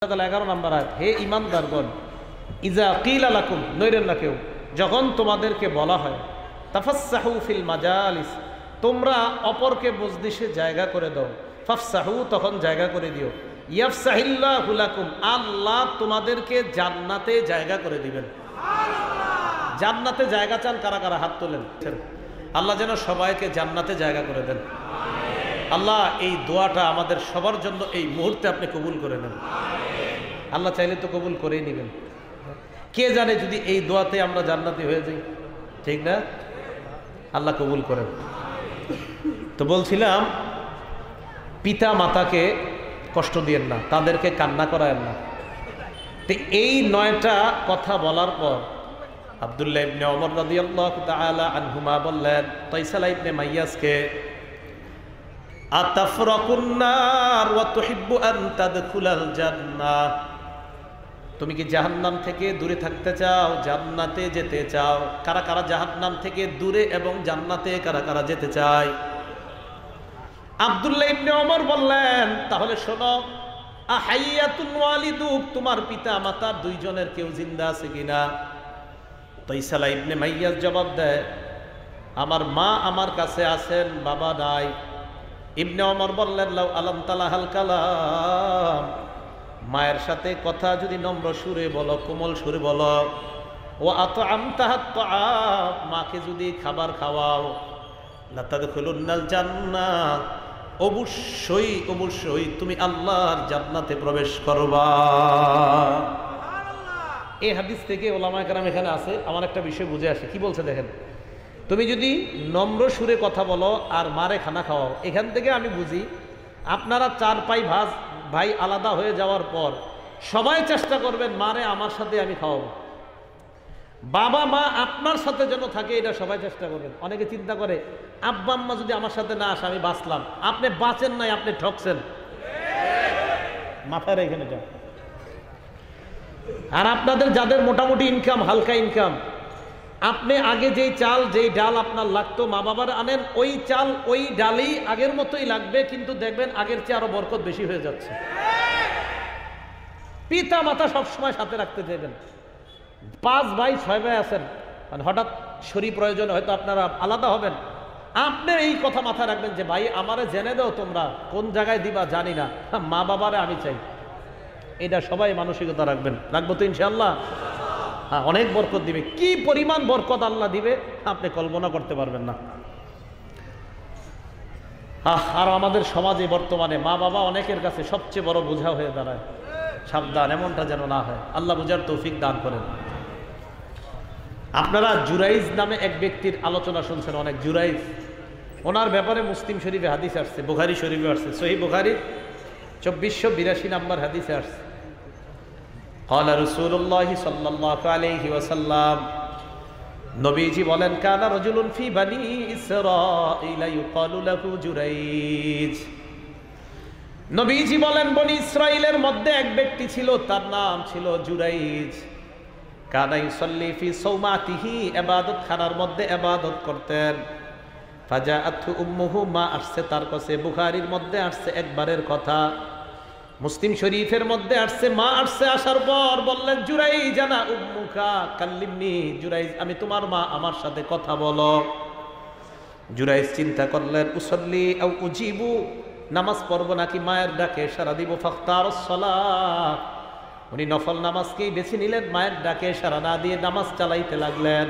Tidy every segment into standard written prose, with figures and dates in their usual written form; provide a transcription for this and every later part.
11 নম্বর আয়াত, হে ঈমানদারগণ, ইজা কিলা লাকুম, নইরেন না কেউ, যখন তোমাদেরকে বলা হয়, তাফাসসাহু ফিল মাজালিস, তোমরা অপরকে মজলিসে জায়গা করে দাও, ফাফসাহু, তখন জায়গা করে দিও, ইয়াফসাহিল্লাহু লাকুম, আল্লাহ তোমাদেরকে জান্নাতে জায়গা করে দিবেন। জান্নাতে জায়গা চান কারা কারা? হাত তোলেন। আল্লাহ যেন সবাইকে জান্নাতে জায়গা করে দেন। আল্লাহ এই দোয়াটা আমাদের সবার জন্য এই মুহূর্তে আপনি কবুল করে নেন। আল্লাহ চাইলে তো কবুল করেই নেবেন। কে জানে যদি এই দোয়াতে আমরা জান্নাতি হয়ে যাই, ঠিক না? আল্লাহ কবুল করেন। তো বলছিলাম, পিতা মাতাকে কষ্ট দিয়েন না, তাদেরকে কান্না করায়েন না। তো এই 9টা কথা বলার পর আব্দুল্লাহ ইবনে ওমর রাদিয়াল্লাহু তাআলা আনহুমা বললেন তাইসালা ইবনে মাইয়াসকে, আতাফরাকুন নার ওয়া তুহিব্বু আন তাদখুলাল জান্নাহ, তুমি কি জাহান্নাম থেকে দূরে থাকতে চাও, জান্নাতে যেতে চাও? কারা কারা জাহান্নাম থেকে দূরে এবং জান্নাতে কারা কারা যেতে চায়? আব্দুল্লাহ ইবনে ওমর বললেন, তাহলে শোনো, আহাইয়াতুন ওয়ালিদুক, তোমার পিতা মাতা দুইজনের কেউ জিন্দা আছে কিনা? তাইসালা ইবনে মাইয়াস জবাব দেয়, আমার মা আমার কাছে আছেন, বাবা নাই। ইবনে ওমর বললেন, লাউ আলাম তালাহাল কালাম, মায়ের সাথে কথা যদি নম্র সুরে বলো, কোমল সুরে বলো, ও আতআমতাহাত তাআম, মাকে যদি খাবার খাওয়াও, লাতাদখুলুন্নাল জান্নাহ, অবশ্যই অবশ্যই তুমি আল্লাহর জান্নাতে প্রবেশ করবা। এই হাদিস থেকে ওলামায়ে কেরাম এখানে আছে, আমার একটা বিষয় বুঝে আসে। কি বলছে দেখেন, তুমি যদি নম্র সুরে কথা বলো আর মারে খানা খাওয়াও, এখান থেকে আমি বুঝি আপনারা 4 ভাই আলাদা হয়ে যাওয়ার পর সবাই চেষ্টা করবেন মারে আমার সাথে আমি খাওয়াবো, বাবা মা আপনার সাথে যেন থাকে, এটা সবাই চেষ্টা করবেন। অনেকে চিন্তা করে আব্বা আম্মা যদি আমার সাথে না আসে আমি বাঁচলাম। আপনি বাঁচেন নাই, আপনি ঠকছেন। মাথায় রেখে এটা। আর আপনাদের যাদের মোটামুটি ইনকাম, হালকা ইনকাম, আপনি আগে যেই চাল যেই ডাল আপনার লাগতো মা বাবার আনেন, ওই চাল ওই ডালই আগের মতোই লাগবে, কিন্তু দেখবেন আগের চেয়ে আরো বরকত বেশি হয়ে যাচ্ছে। পিতা মাতা সবসময় সাথে রাখতে চাইবেন। 5 ভাই 6 ভাই আছেন, মানে হঠাৎ শরীর প্রয়োজন হয়তো আপনারা আলাদা হবেন, আপনি এই কথা মাথায় রাখবেন যে ভাই আমারে জেনে দাও, তোমরা কোন জায়গায় দিবা জানি না, মা বাবারে আমি চাই। এটা সবাই মানসিকতা রাখবেন। রাখবো তো ইনশাআল্লাহ। হ্যাঁ, অনেক বরকত দিবে। কি পরিমাণ বরকত আল্লাহ দিবে আপনি কল্পনা করতে পারবেন না। আর আমাদের সমাজে বর্তমানে মা বাবা অনেকের কাছে সবচেয়ে বড় বোঝা হয়ে দাঁড়ায়। সাবধান, এমনটা যেন না হয়। আল্লাহ বুঝার তৌফিক দান করেন। আপনারা জুরাইজ নামে এক ব্যক্তির আলোচনা শুনছেন অনেক। জুরাইজ, ওনার ব্যাপারে মুসলিম শরীফে হাদিস আসছে, বুখারী শরীফে আসছে, সহিহ বুখারী 2482 নম্বর হাদিসে আসছে। قال رسول الله صلى الله عليه وسلم, নবীজি বলেন, কানা রাজুলুন ফি বানি ইসরাঈল ইউকালু লাহু জুরাইজ। নবীজি বলেন, বনি ইসরাইলের মধ্যে এক ব্যক্তি ছিল, তার নাম ছিল জুরাইজ। কানা ইউসাল্লি ফি সাওমাতিহি, ইবাদত খানার মধ্যে ইবাদত করতেন। ফাজাআতহু উম্মুহু, মা আসছে তার কাছে। বুখারীর মধ্যে আসছে একবারের কথা, মুসলিম শরীফের মধ্যে আসছে মা আসছে। আসার পর বললেন, জুরাইজ আনা উম্মুকা কাল্লিমনি, জুরাইজ আমি তোমার মা, আমার সাথে কথা বলো। জুরাইজ চিন্তা করলেন, উসাল্লি আও উজিবু, নামাজ পড়বো নাকি মায়ের ডাকে সাড়া দিব। ফাখতারাস সালাহ, উনি নফল নামাজকেই বেছে নিলেন, মায়ের ডাকে সাড়া না দিয়ে নামাজ চালাইতে লাগলেন।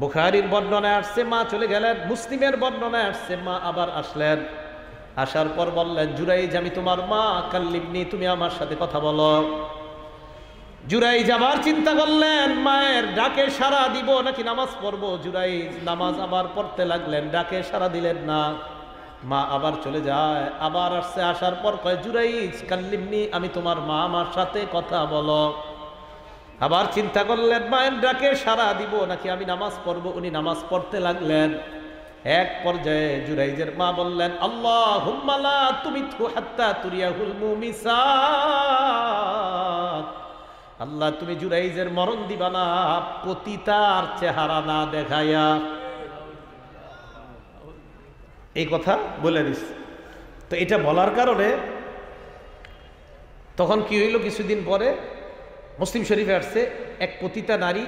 বুখারীর বর্ণনায় আসছে মা চলে গেলেন, মুসলিমের বর্ণনায় আসছে মা আবার আসলেন। আসার পর বললেন, জুরাইজ আমি তোমার মা, কাল্লিমনি তুমি আমার সাথে কথা বলো। জুরাইজ আবার চিন্তা করলেন, মায়ের ডাকে সাড়া দিব নাকি নামাজ পড়বো। জুরাইজ নামাজ আবার পড়তে লাগলেন, ডাকে সাড়া দিলেন না। মা আবার চলে যায়, আবার আসছে। আসার পর কয়, জুরাইজ কাল্লিমনি আমি তোমার মা, আমার সাথে কথা বলো। আবার চিন্তা করলেন, মায়ের ডাকে সাড়া দিব নাকি আমি নামাজ পড়বো। উনি নামাজ পড়তে লাগলেন। এক পর্যায়ে জুরাইজের মা বললেন, আল্লাহুম্মা লা তুমিতহু হাত্তা তুরিয়াহুল মুমিসাত, আল্লাহ তুমি জুরাইজের মরণ দিবা না পতিতার চেহারা না দেখাইয়া। এই কথা বলে দিস। তো এটা বলার কারণে তখন কি হইল, কিছুদিন পরে মুসলিম শরীফে আসছে এক পতিতা নারী,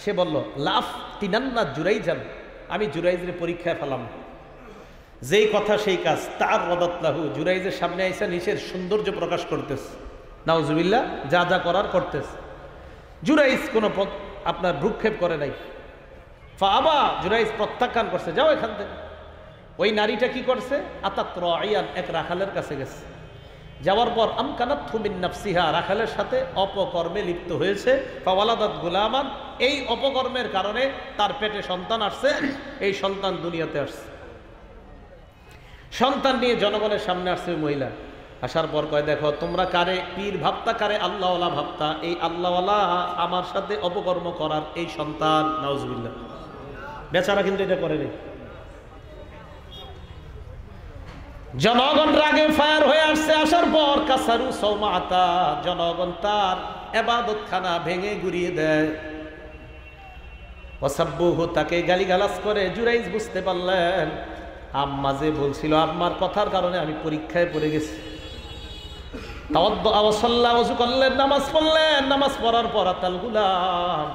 সে বলল লাফ তিনান্না জুরাইজান, আমি জুরাইজের পরীক্ষায় ফেলাম। যেই কথা সেই কাজ, তার রদাতলাহু, জুরাইজের সামনে আইসা নিচের সৌন্দর্য প্রকাশ করতেছে, নাউজুবিল্লাহ, যা যা করার করতেছে। জুরাইজ কোনো আপনার ভ্রুক্ষেপ করে নাই। ফাবা, জুরাইজ প্রত্যাখ্যান করছে, যাও এখান থেকে। ওই নারীটা কি করছে, আতাত রাইয়ান, এক রাখালের কাছে গেছে। যাওয়ার পর আমকানাতহু মিন নাফসিহা, রাখালের সাথে অপকর্মে লিপ্ত হয়েছে। ফাওয়ালাদাত গুলামান, এই অপকর্মের কারণে তার পেটে সন্তান আসছে, এই সন্তান দুনিয়াতে আসছে। সন্তান নিয়ে জনগণের সামনে আসছে ওই মহিলা। আসার পর কয়, দেখো তোমরা কারে পীর ভাবতা, কারে আল্লাহওয়ালা ভাবতা, এই আল্লাহওয়ালা আমার সাথে অপকর্ম করার এই সন্তান। নাউজুবিল্লাহ। বেচারা কিন্তু এটা করে নেই। জনগণ রাগে ফায়ার হয়ে আসছে। আসার পর কাসারু সৌমাতা, জনগণ তার ইবাদতখানা ভেঙে গুড়িয়ে দেয়। ওয়াসাব্বুহু, তাকে গালিগালাজ করে। জুরাইজ বুঝতে পারলেন আম্মা যে বলছিল, আম্মার কথার কারণে আমি পরীক্ষায় পড়ে গেছি। তাওয়াদ্দুআ ওয়া সাল্লা, ওযু করলেন, নামাজ পড়লেন। নামাজ পড়ার পর আতাল গুলাম,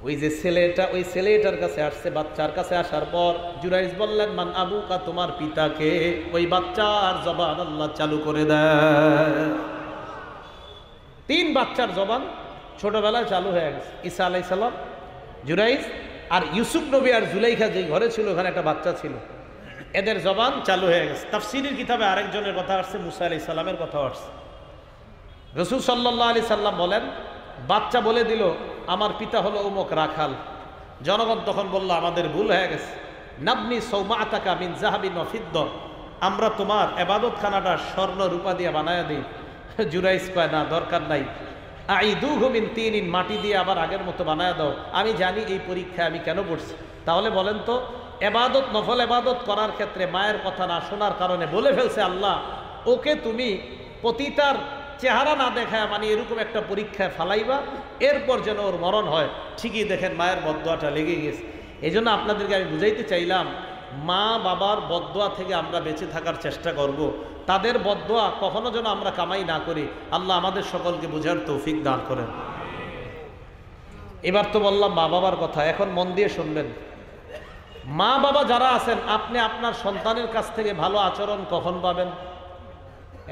ওই যে ছেলেটা, ওই ছেলেটার কাছে আসছে, বাচ্চার কাছে আসার পর জুরাইজ বললেন, মান আবুকা, তোমার পিতাকে। ওই বাচ্চার জবান আল্লাহ চালু করে দেয়। 3 বাচ্চার জবান ছোটবেলায় চালু হয়ে গেছে। ঈসা আলাইহিস সালাম, জুরাইজ আর ইউসুফ নবী আর জুলাইখা যে ঘরে ছিল, ওখানে একটা বাচ্চা ছিল, এদের জবান চালু হয়ে গেছে। তাফসীরের কিতাবে আরেকজনের কথা আসছে, মুসা আলাইহিস সালামের কথা আসছে। রাসূল সাল্লাল্লাহু আলাইহি সাল্লাম বলেন, বাচ্চা বলে দিল আমার পিতা হলো অমুক রাখাল। জনগণ তখন বলল, আমাদের ভুল হয়ে গেছে। নাবনি সৌমাতাকা মিন যাহাবিন ওয়া ফিদ্দা, আমরা তোমার ইবাদতখানাটা স্বর্ণ রূপা দিয়ে বানায়া দিই। জুরাইজ কয়, না, দরকার নাই। আইদুহু মিন তিনিন, মাটি দিয়ে আবার আগের মতো বানায়া দাও। আমি জানি এই পরীক্ষায় আমি কেন পড়ছি। তাহলে বলেন তো, ইবাদত, নফল ইবাদত করার ক্ষেত্রে মায়ের কথা না শোনার কারণে বলে ফেলছে আল্লাহ, ওকে তুমি পতিতার চেহারা না দেখায় মানে এরকম একটা পরীক্ষায় ফালাইবা, এরপর যেন ওর মরণ হয়। ঠিকই দেখেন মায়ের বদদোয়াটা লেগে গেছে। এই জন্য আপনাদেরকে আমি বুঝাইতে চাইলাম, মা বাবার বদদোয়া থেকে আমরা বেঁচে থাকার চেষ্টা করব। তাদের বদদোয়া কখনো যেন আমরা কামাই না করি। আল্লাহ আমাদের সকলকে বোঝার তৌফিক দান করেন। এবার তো বললাম মা বাবার কথা, এখন মন দিয়ে শুনবেন। মা বাবা যারা আছেন, আপনি আপনার সন্তানের কাছ থেকে ভালো আচরণ কখন পাবেন?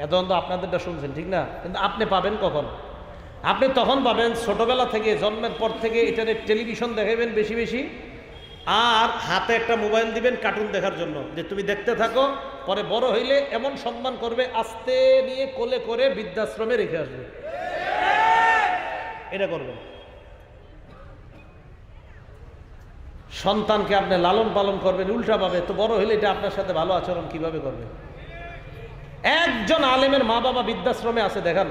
এখন তো আপনাদেরটা শুনছেন, ঠিক না? কিন্তু আপনি পাবেন কখন? আপনি তখন পাবেন ছোটবেলা থেকে, জন্মের পর থেকে এটারে টেলিভিশন দেখাবেন বেশি বেশি, আর হাতে একটা মোবাইল দিবেন কার্টুন দেখার জন্য, যে তুমি দেখতে থাকো, পরে বড় হইলে এমন সম্মান করবে, আস্তে নিয়ে কোলে করে বৃদ্ধাশ্রমে রেখে আসবে। এটা করবেন। সন্তানকে আপনি লালন পালন করবেন উল্টা ভাবে, তো বড় হইলে এটা আপনার সাথে ভালো আচরণ কিভাবে করবে? একজন আলেমের মা বাবা বৃদ্ধাশ্রমে আছে, দেখান।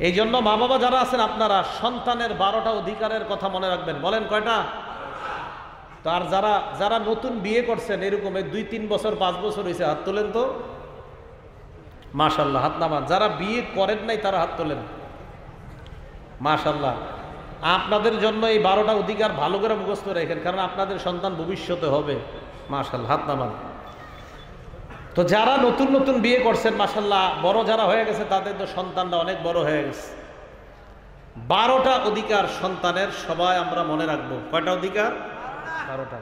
এই জন্য মা বাবা যারা আছেন, আপনারা সন্তানের 12টা অধিকারের কথা মনে রাখবেন। বলেন কয়টা? তো আর যারা যারা নতুন বিয়ে করছেন, এরকম 2-3 বছর 5 বছর হয়েছে, হাত তোলেন তো। মাশাআল্লাহ, হাত নামান। যারা বিয়ে করেন নাই তারা হাত তোলেন। মাশাআল্লাহ, আপনাদের জন্য এই 12টা অধিকার ভালো করে মুখস্থ রাখেন, কারণ আপনাদের সন্তান ভবিষ্যতে হবে। মাশাআল্লাহ, হাত নামান। তো যারা নতুন নতুন বিয়ে করছেন, মাশাআল্লাহ, বড় যারা হয়ে গেছে তাদের তো সন্তানরা অনেক বড় হয়ে গেছে। 12টা অধিকার সন্তানের সবাই আমরা মনে রাখবো। কয়টা অধিকার? 12টা।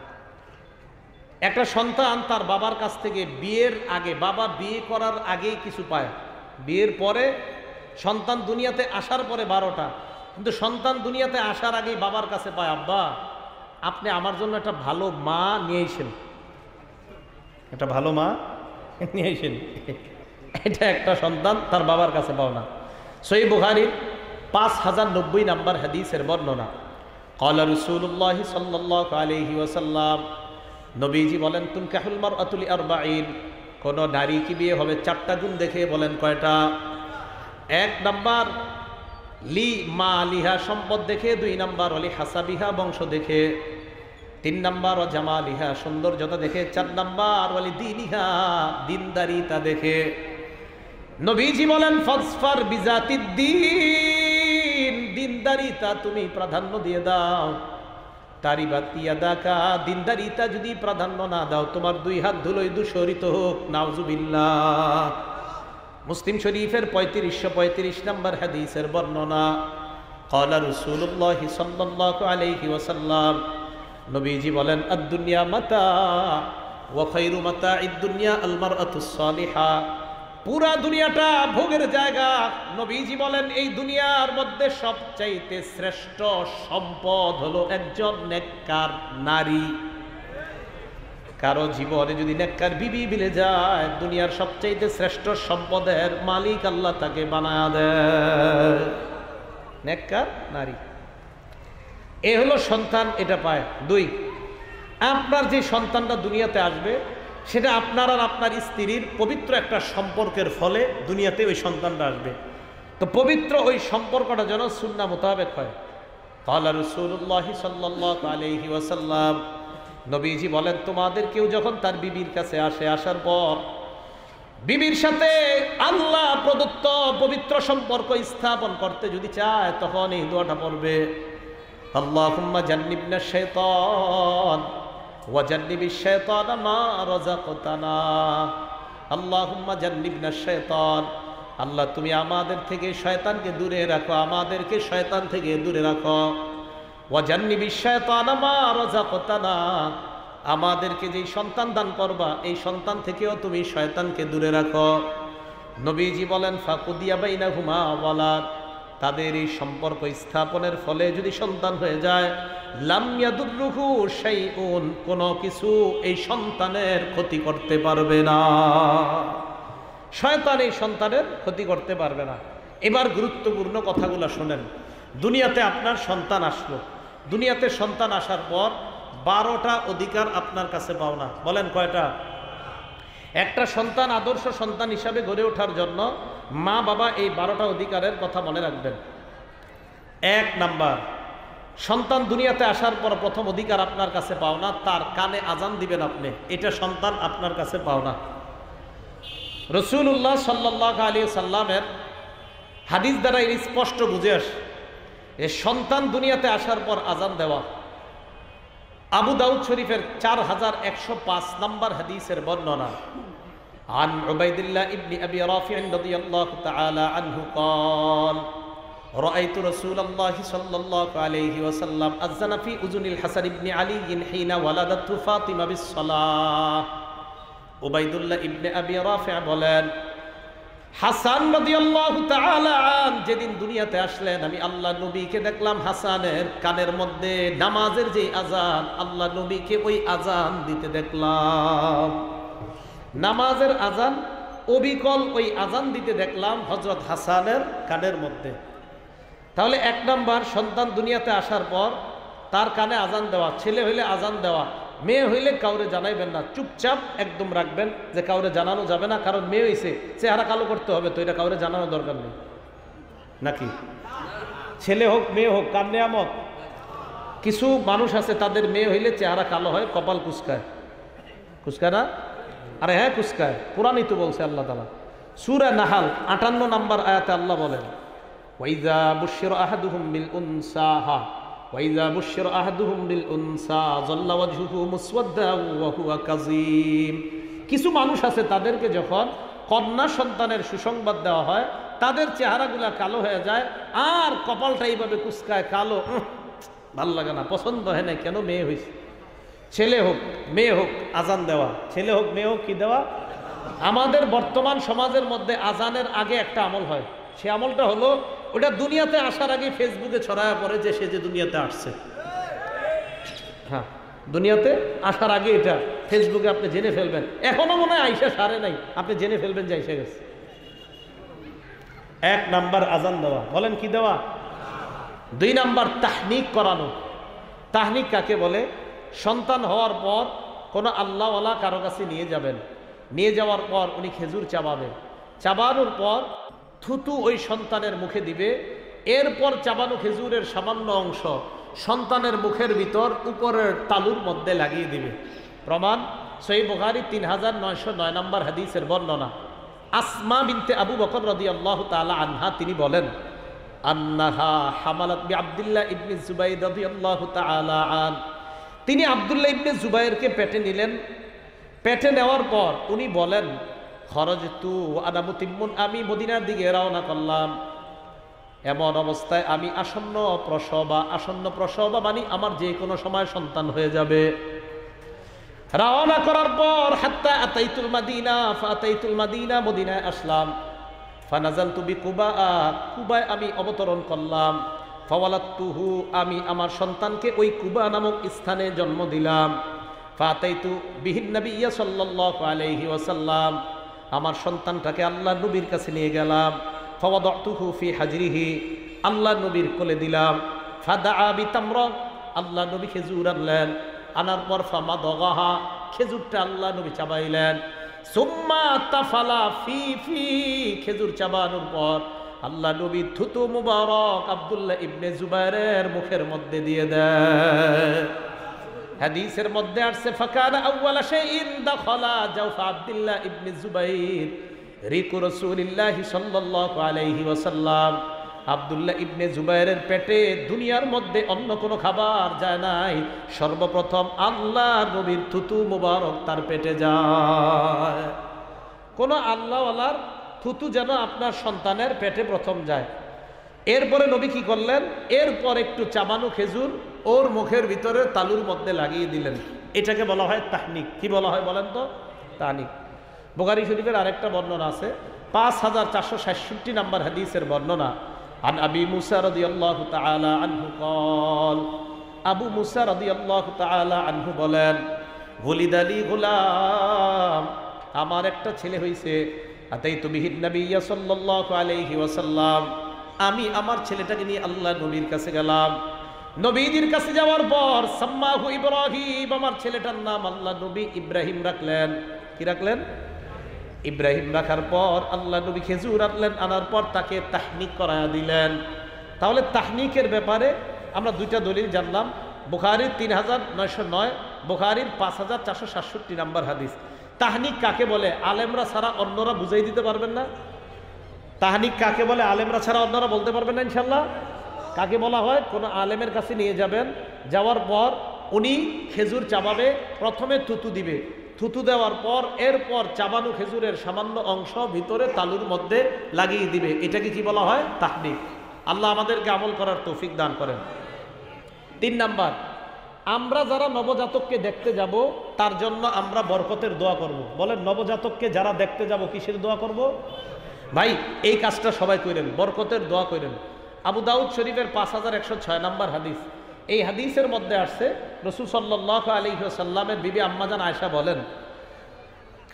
একটা সন্তান তার বাবার কাছ থেকে বিয়ের আগে, বাবা বিয়ে করার আগেই কিছু পায়, বিয়ের পরে, সন্তান দুনিয়াতে আসার পরে 12টা। কিন্তু সন্তান দুনিয়াতে আসার আগেই বাবার কাছে পায়, আব্বা আপনি আমার জন্য একটা ভালো মা নিয়ে এসেন, একটা ভালো মা নিয়ে এসেন। এটা একটা সন্তান তার বাবার কাছে পাও না। সহিহ বুখারীর 5090 নম্বর হাদিসের বর্ণনা। ক্বালা রাসূলুল্লাহ সাল্লাল্লাহু আলাইহি ওয়াসাল্লাম, নবীজি বলেন, তুনকাহুল মারআতু লি40, কোন নারী কি বিয়ে হবে 4টা গুণ দেখে। বলেন কয়টা? 1 নাম্বার লি মালিহা, সম্পদ দেখে। 2 নাম্বার ওয়ালি হাসাবিহা, বংশ দেখে। 3 নাম্বার ও জামালিহা, সৌন্দর্যতা দেখে। 4 নাম্বার ওয়ালি দীনিহা, দিনদারিতা দেখে। নবীজি বলেন, ফাসফার বিজাতিদ্দীন, দিনদারিতা তুমি প্রাধান্য দিয়ে দাও। তারিবাত ইয়াদাকা, দিনদারিতা যদি প্রাধান্য না দাও, তোমার দুই হাত ধুলোই দূষরিত হোক, নাউজুবিল্লাহ। মুসলিম শরীফের 3535 নম্বর হাদিসের বর্ণনা। ক্বালা রাসূলুল্লাহ সাল্লাল্লাহু আলাইহি ওয়াসাল্লাম, নবীজি বলেন, আদ-দুনিয়া মাতা ওয়া খায়রু মাতা'id দুনিয়া আল মারআতুস সালিহা। পুরা দুনিয়াটা ভোগের জায়গা। নবীজি বলেন, এই দুনিয়ার মধ্যে সবচাইতে শ্রেষ্ঠ সম্পদ হলো একজন নেককার নারী। কারো জীবনে যদি নেককার বিবি মিলে যায়, দুনিয়ার সবচাইতে শ্রেষ্ঠ সম্পদের মালিক আল্লাহ তাকে বানায়া দেয়। নেককার নারী, এ হলো সন্তান, এটা পায়। 2, আপনার যে সন্তানটা দুনিয়াতে আসবে, সেটা আপনার আর আপনার স্ত্রীর পবিত্র একটা সম্পর্কের ফলে দুনিয়াতে ওই সন্তানটা আসবে। তো পবিত্র ওই সম্পর্কটা যেন সুন্নাহ মোতাবেক হয়। ক্বালা রাসূলুল্লাহ সাল্লাল্লাহু আলাইহি ওয়াসাল্লাম, নবীজি বলেন, তোমাদের কেউ যখন তার বিবির কাছে আসে, আসার পর বিবির সাথে আল্লাহ প্রদত্ত পবিত্র সম্পর্ক স্থাপন করতে যদি চায়, তখন এই দোয়াটা পড়বে, আল্লাহুম্মা জান্নিবনা শাইতান ওয়া জান্নিবিশ শাইতানা মা রাযাকতানা। আল্লাহুম্মা জান্নিবনা শাইতান, আল্লাহ তুমি আমাদের থেকে শয়তানকে দূরে রাখো, আমাদেরকে শয়তান থেকে দূরে রাখো। ওয়া জান্নিবিশ শাইতানা মা রাযাকতানা, আমাদেরকে যেই সন্তান দান করবা, এই সন্তান থেকেও তুমি শয়তানকে দূরে রাখো। নবীজি বলেন, ফাকুদিয়া বাইনাহুমা ওয়ালাদ, তাদের এই সম্পর্ক স্থাপনের ফলে যদি সন্তান হয়ে যায়, লাম ইয়াদুররুহু শাইউন, কোনো কিছু এই সন্তানের ক্ষতি করতে পারবে না। শয়তান এই সন্তানের ক্ষতি করতে পারবে না। এবার গুরুত্বপূর্ণ কথাগুলো শোনেন। দুনিয়াতে আপনার সন্তান আসলো, দুনিয়াতে সন্তান আসার পর 12টা অধিকার আপনার কাছে পাও না। বলেন কয়টা? একটা সন্তান আদর্শ সন্তান হিসাবে গড়ে ওঠার জন্য মা বাবা এই 12টা অধিকারের কথা মনে রাখবেন। 1 নাম্বার, সন্তান দুনিয়াতে আসার পর প্রথম অধিকার আপনার কাছে পাও না, তার কানে আজান দিবেন আপনি, এটা সন্তান আপনার কাছে পাও না। রাসূলুল্লাহ সাল্লাল্লাহু আলাইহি সাল্লামের হাদিস দ্বারা এর স্পষ্ট বুঝে আসে, এই সন্তান দুনিয়াতে আসার পর আজান দেওয়া। আবু দাউদ শরীফের 4105 নম্বর হাদিসের বর্ণনা। عن عبيد الله ابن أبي رافع رضي الله تعالى عنه قال رأيت رسول الله صلى الله عليه وسلم أذن في أذن الحسن بن علي حين ولدته فاطمة بالصلاة। উবাইদুল্লাহ ইবনে আবি রাফি বলেন, হাসান রাদিয়াল্লাহু তাআলা আন যেদিন দুনিয়াতে আসলেন, আমি আল্লাহ নবীকে দেখলাম হাসানের কানের মধ্যে নামাজের যে আজান, আল্লাহ নবীকে ওই আজান দিতে দেখলাম। নামাজের আজান অবিকল ওই আজান দিতে দেখলাম হযরত হাসানের কানের মধ্যে। তাহলে 1 নাম্বার, সন্তান দুনিয়াতে আসার পর তার কানে আজান দেওয়া। ছেলে হইলে আজান দেওয়া, মেয়ে হইলে কাউরে জানাইবেন না, চুপচাপ একদম রাখবেন যে কাউরে জানানো যাবে না। কারণ মেয়ে হইছে, চেহারা কালো করতে হবে, তো এটা কাউরে জানানো দরকার নেই নাকি? ছেলে হোক মেয়ে হোক, কার নেয়ামত। কিছু মানুষ আছে তাদের মেয়ে হইলে চেহারা কালো হয়, কপাল কুচকায়। কুচকায় না? আরে হ্যাঁ কুচকায়, কোরআনই তো বলছে আল্লাহ তাআলা। সূরা নাহাল 58 নম্বর আয়াতে আল্লাহ বলেন, ওয়াইযা বুশিরা আহাদুহুম বিল উনসাহা ওয়াইযা বুশিরা আহাদুহুম বিল উনসা যাল্লা ওয়াজহুহু মুসওয়াদ্দান ওয়া হুয়া কাযীম। কিছু মানুষ আছে তাদেরকে যখন কন্যা সন্তানের সুসংবাদ দেওয়া হয়, তাদের চেহারাগুলা কালো হয়ে যায় আর কপালটা এইভাবে কুচকায়, কালো, ভাল লাগে না, পছন্দ হয় না। কেন? মেয়ে হয়েছে। ছেলে হোক মেয়ে হোক আজান দেওয়া, ছেলে হোক মেয়ে হোক কি দেওয়া। আমাদের বর্তমান সমাজের মধ্যে আজানের আগে একটা আমল হয়, সে আমলটা হলো, ওটা দুনিয়াতে আসার আগে ফেসবুকে ছড়ায় পড়ে যে সে যে দুনিয়াতে আসছে। হ্যাঁ, দুনিয়াতে আসার আগে এটা ফেসবুকে আপনি জেনে ফেলবেন। এখনো মনে হয় আইসা সারে নাই, আপনি জেনে ফেলবেন যে আইসা গেছে। 1 নাম্বার আজান দেওয়া। বলেন কি দেওয়া? 2 নাম্বার তাহনিক করানো। তাহনিক কাকে বলে? সন্তান হওয়ার পর কোনো আল্লাহওয়ালা কারো কাছে নিয়ে যাবেন, নিয়ে যাওয়ার পর উনি খেজুর চাবাবেন, চাবানোর পর থুতু ওই সন্তানের মুখে দিবে, এরপর চাবানো খেজুরের সামান্য অংশ সন্তানের মুখের ভিতর উপরের তালুর মধ্যে লাগিয়ে দিবে। প্রমাণ সহিহ বুখারী 3909 নম্বর হাদিসের বর্ণনা। আসমা বিনতে আবু বকর রাদিয়াল্লাহু তাআলা আনহা তিনি বলেন, আন্নাহা হামালাত বি আব্দুল্লাহ ইবনে জুবাইর রাদিয়াল্লাহু তাআলা আন, তিনি আব্দুল্লাহ ইবনে জুবাইরকে পেটে নিলেন। পেটে নেওয়ার পর উনি বলেন, খরজতু ওয়া আনা মুতিম্মুন, আমি মদিনার দিকে রওনা করলাম। এমন অবস্থায় আমি আসন্ন প্রসবা মানে আমার যে কোনো সময় সন্তান হয়ে যাবে। রওনা করার পর হাত্তা আতাইতুল মাদিনা, ফাতাইতুল মাদিনা, মদিনায় আসলাম। ফানাজালতু বিকুবা, কুবায় আমি অবতরণ করলাম। ফাওয়ালাদতুহু, আমি আমার সন্তানকে ওই কুবা নামক স্থানে জন্ম দিলাম। ফাতাইতু বিহিন নবিয়্যা সাল্লাল্লাহু আলাইহি ওয়াসাল্লাম, আমার সন্তানটাকে আল্লাহ নবীর কাছে নিয়ে গেলাম। ফাওয়াদাতুহু ফি হাজরিহি, আল্লাহ নবীর কোলে দিলাম। ফাদাআ বিতামরা, আল্লাহ নবী খেজুর আনলেন। আনার পর ফামাদাগাহা, খেজুরটা আল্লাহ নবী চাবাইলেন। সুম্মা তাফালা ফি ফি, খেজুর চাবানোর পর আল্লাহ নবী থুতু মুবারক আব্দুল্লাহ ইবনে জুবাইরের মুখের মধ্যে দিয়ে দেন। হাদিসের মধ্যে আসছে ফাকানা আউওয়ালা শাইইন দাখালা জাওফা আব্দুল্লাহ ইবনে জুবাইর রিকু রাসূলিল্লাহি সাল্লাল্লাহু আলাইহি ওয়াসাল্লাম, আব্দুল্লাহ ইবনে জুবাইরের পেটে দুনিয়ার মধ্যে অন্য কোনো খাবার যায় নাই, সর্বপ্রথম আল্লাহ নবীর থুতু মুবারক তার পেটে যায়। কোন আল্লাহওয়ালার থুতু যেন আপনার সন্তানের পেটে প্রথম যায়। এরপরে নবী কি করলেন, এরপর একটু চাবানো খেজুর ওর মুখের ভিতরে তালুর মধ্যে লাগিয়ে দিলেন। এটাকে বলা হয় তাহনিক। কি বলা হয় বলেন তো? তাহনিক। বুখারী শরীফের আরেকটা বর্ণনা আছে, 5466 নম্বর হাদিসের বর্ণনা। আন আবি মুসা রাদিয়াল্লাহু তাআলা আনহু قال, আবু মুসা রাদিয়াল্লাহু তাআলা আনহু বলেন, ওয়ালিদালি গোলাম, আমার একটা ছেলে হইছে। আতাইতু বিহিন নবিয়্যা সাল্লাল্লাহু আলাইহি ওয়াসাল্লাম, আমি আমার ছেলেটাকে নিয়ে আল্লাহ নবীর কাছে গেলাম। নবীজির কাছে যাওয়ার পর সাম্মাহু ইব্রাহিম, আমার ছেলেটার নাম আল্লাহ নবী ইব্রাহিম রাখলেন। কি রাখলেন? ইব্রাহিম রাখার পর আল্লাহ নবী খেজুর আনলেন, আনার পর তাকে তাহনিক করায়া দিলেন। তাহলে তাহনিকের ব্যাপারে আমরা দুইটা দলিল জানলাম। বুখারীর 3909, বুখারীর 5467 নম্বর হাদিস। তাহনিক কাকে বলে আলেমরা ছাড়া অন্যরা বুঝাই দিতে পারবেন না? তাহনিক কাকে বলে আলেমরা ছাড়া অন্যরা বলতে পারবেন না ইনশাল্লাহ? কাকে বলা হয়? কোনো আলেমের কাছে নিয়ে যাবেন, যাওয়ার পর উনি খেজুর চাবাবে, প্রথমে থুতু দিবে, থুতু দেওয়ার পর এরপর চাবানো খেজুরের সামান্য অংশ ভিতরে তালুর মধ্যে লাগিয়ে দিবে। এটাকে কি বলা হয়? তাহনিক। আল্লাহ আমাদেরকে আমল করার তৌফিক দান করেন। 3 নাম্বার, আমরা যারা নবজাতককে দেখতে যাব তার জন্য আমরা বরকতের দোয়া করব। বলেন, নবজাতককে যারা দেখতে যাব কিসের দোয়া করব? ভাই এই কাজটা সবাই করেন, বরকতের দোয়া করেন। আবু দাউদ শরীফের 5106 নম্বর হাদিস। এই হাদিসের মধ্যে আসছে রাসূল সাল্লাল্লাহু আলাইহি ওয়াসাল্লামের বিবি আম্মাজান আয়েশা বলেন,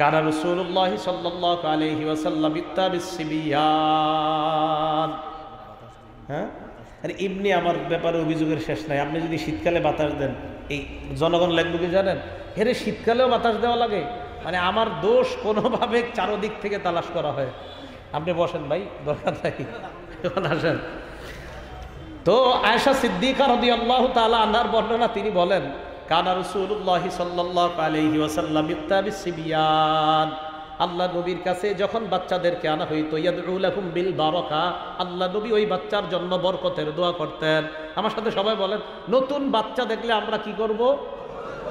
কানা রাসূলুল্লাহ সাল্লাল্লাহু আলাইহি ওয়াসাল্লাম ইত্তাবিস সিবিয়ান। হ্যাঁ, আরে ইবনি আমার ব্যাপারে অভিযোগের শেষ নাই। আপনি যদি শীতকালে বাতাস দেন, এই জনগণ লাগবে কি জানেন? হেরে শীতকালেও বাতাস দেওয়া লাগে, মানে আমার দোষ কোনোভাবে চারদিক থেকে তালাশ করা হয়। আপনি বসেন ভাই, দরকার নাই, এখন আসেন। তো আয়েশা সিদ্দিকা রাদিয়াল্লাহু তাআলা আনহার বর্ণনা, তিনি বলেন, কানা রাসূলুল্লাহ সাল্লাল্লাহু আলাইহি ওয়াসাল্লাম ইত্তাবিস সিবিয়ান, আল্লাহ নবীর কাছে যখন বাচ্চাদেরকে আনা হইতো, ইয়াদউ লাহুম বিল বারাকা, আল্লাহ নবী ওই বাচ্চার জন্য বরকতের দোয়া করতেন। আমার সাথে সবাই বলেন, নতুন বাচ্চা দেখলে আমরা কি করব?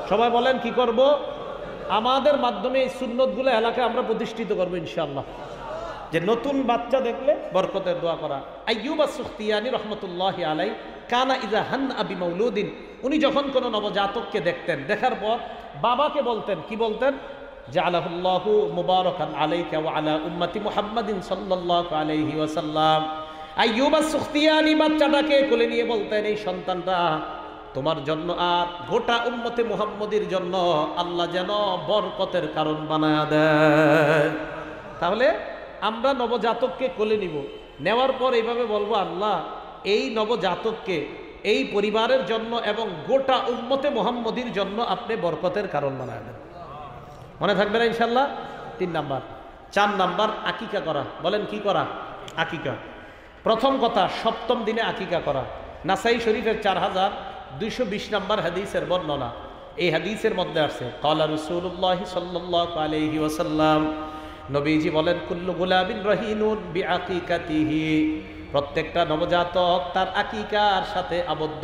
সবাই বলেন কি করব? আমাদের মাধ্যমে এই সুন্নতগুলো এলাকায় আমরা প্রতিষ্ঠিত করব ইনশাআল্লাহ, যে নতুন বাচ্চা দেখলে বরকতের দোয়া করা। আইয়ুব আস-সুখতিয়ানি রাহমাতুল্লাহি আলাইহি কানা ইযা হান্না বিমাউলুদিন, উনি যখন কোনো নবজাতককে দেখতেন, দেখার পর বাবাকে বলতেন, কি বলতেন? জাআলাহুল্লাহু মুবারাকান আলাইকা ওয়া আলা উম্মতি মুহাম্মাদিন সাল্লাল্লাহু আলাইহি ওয়াসাল্লাম। আইয়ুব আস-সুখতিয়ানি বাচ্চাটাকে কোলে নিয়ে বলতেন, এই সন্তানটা তোমার জন্য আর গোটা উম্মতে মুহাম্মদের জন্য আল্লাহ যেন বরকতের কারণ বানায়া দেয়। তাহলে আমরা নবজাতককে কোলে নিব, নেওয়ার পর এইভাবে বলবো, আল্লাহ এই নবজাতককে এই পরিবারের জন্য এবং গোটা উম্মতে মুহাম্মদীর জন্য আপনি বরকতের কারণ বানায় দেন। মনে থাকবে না ইনশাল্লাহ? 3 নাম্বার। 4 নাম্বার, আকিকা করা। বলেন কি করা? আকিকা। প্রথম কথা, 7ম দিনে আকিকা করা। নাসাই শরীফের 4220 নম্বর হাদিসের বর্ণনা। এই হাদিসের মধ্যে আছে, ক্বালা রাসূলুল্লাহ সাল্লাল্লাহু আলাইহি ওয়াসাল্লাম, নবীজি বলেন, কুল্লু গুলাবিন রাহিনুন বিআকিকাতিহি প্রত্যেকটা নবজাতক তার আকিকার সাথে আবদ্ধ।